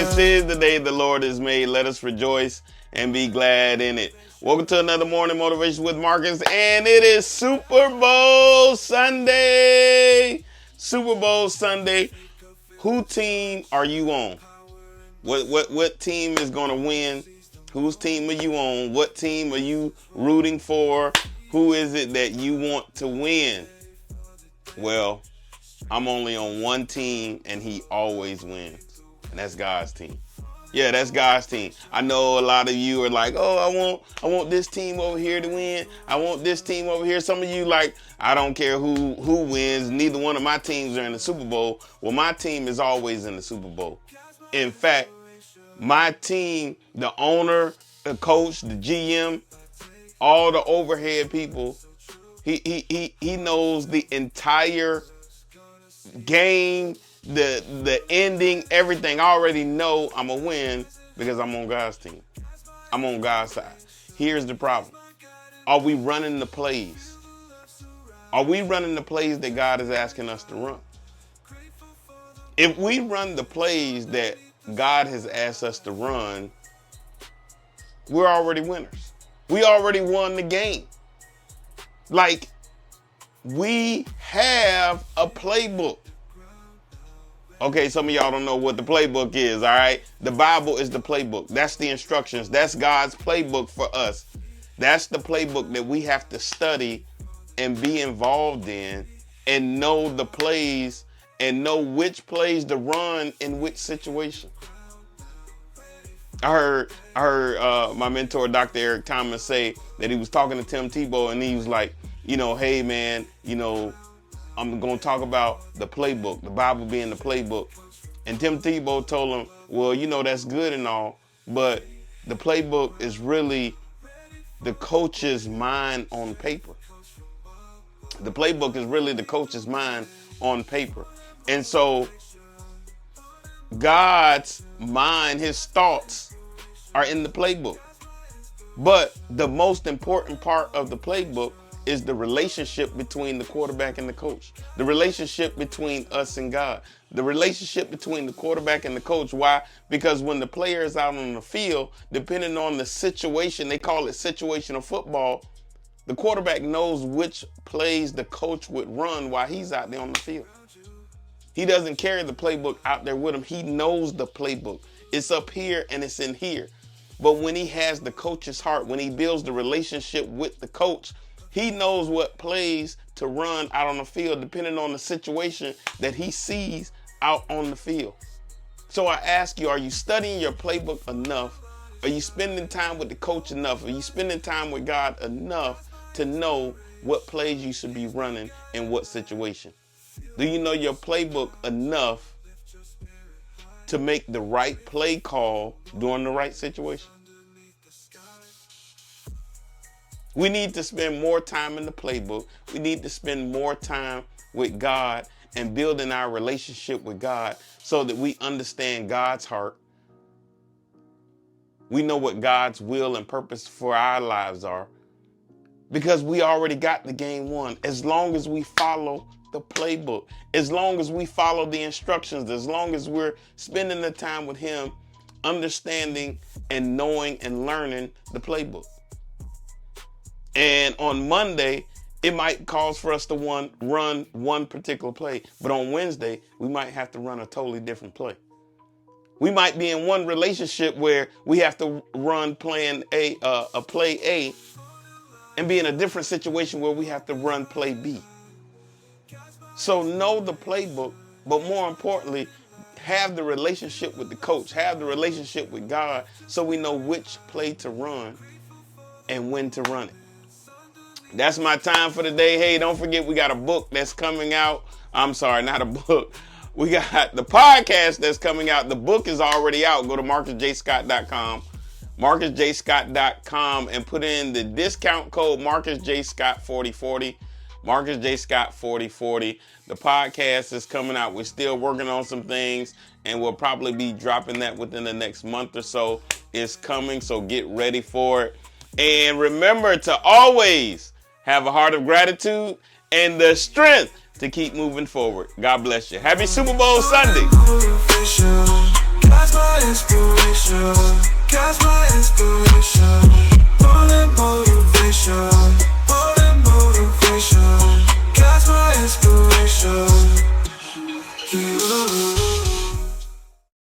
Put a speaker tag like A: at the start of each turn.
A: This is the day the Lord has made. Let us rejoice and be glad in it. Welcome to another morning motivation with Marcus, and it is Super Bowl Sunday. Super Bowl Sunday. Who team are you on? What team is going to win? Whose team are you on? What team are you rooting for? Who is it that you want to win? Well, I'm only on one team, and he always wins, and that's God's team. Yeah, that's God's team. I know a lot of you are like, oh, I want this team over here to win. I want this team over here. Some of you like, I don't care who wins. Neither one of my teams are in the Super Bowl. Well, my team is always in the Super Bowl. In fact, my team, the owner, the coach, the GM, all the overhead people, he knows the entire game, the ending, everything. I already know I'm going to win because I'm on God's team. I'm on God's side. Here's the problem. Are we running the plays? Are we running the plays that God is asking us to run? If we run the plays that God has asked us to run, we're already winners. We already won the game. Like, we have a playbook. Okay, some of y'all don't know what the playbook is, all right? The Bible is the playbook. That's the instructions. That's God's playbook for us. That's the playbook that we have to study and be involved in and know the plays and know which plays to run in which situation. I heard my mentor, Dr. Eric Thomas, say that he was talking to Tim Tebow, and he was like, hey, man, I'm going to talk about the playbook, the Bible being the playbook. And Tim Tebow told him, well, that's good and all, but the playbook is really the coach's mind on paper. The playbook is really the coach's mind on paper. And so God's mind, his thoughts are in the playbook. But the most important part of the playbook is the relationship between the quarterback and the coach. The relationship between us and God. The relationship between the quarterback and the coach. Why? Because when the player is out on the field, depending on the situation, they call it situational football, the quarterback knows which plays the coach would run while he's out there on the field. He doesn't carry the playbook out there with him. He knows the playbook. It's up here and it's in here. But when he has the coach's heart, when he builds the relationship with the coach, he knows what plays to run out on the field depending on the situation that he sees out on the field. So I ask you, are you studying your playbook enough? Are you spending time with the coach enough? Are you spending time with God enough to know what plays you should be running in what situation? Do you know your playbook enough to make the right play call during the right situation? We need to spend more time in the playbook. We need to spend more time with God and building our relationship with God so that we understand God's heart. We know what God's will and purpose for our lives are because we already got the game won. As long as we follow the playbook, as long as we follow the instructions, as long as we're spending the time with Him, understanding and knowing and learning the playbook. And on Monday, it might cause for us to run one particular play. But on Wednesday, we might have to run a totally different play. We might be in one relationship where we have to run play A, and be in a different situation where we have to run play B. So know the playbook, but more importantly, have the relationship with the coach, have the relationship with God so we know which play to run and when to run it. That's my time for today. Hey, don't forget we got a book that's coming out. I'm sorry, not a book. We got the podcast that's coming out. The book is already out. Go to marcusjscott.com, marcusjscott.com, and put in the discount code MarcusJScott4040, MarcusJScott4040. The podcast is coming out. We're still working on some things, and we'll probably be dropping that within the next month or so. It's coming, so get ready for it. And remember to always have a heart of gratitude and the strength to keep moving forward. God bless you. Happy Super Bowl Sunday.
B: God's my inspiration. God's my inspiration.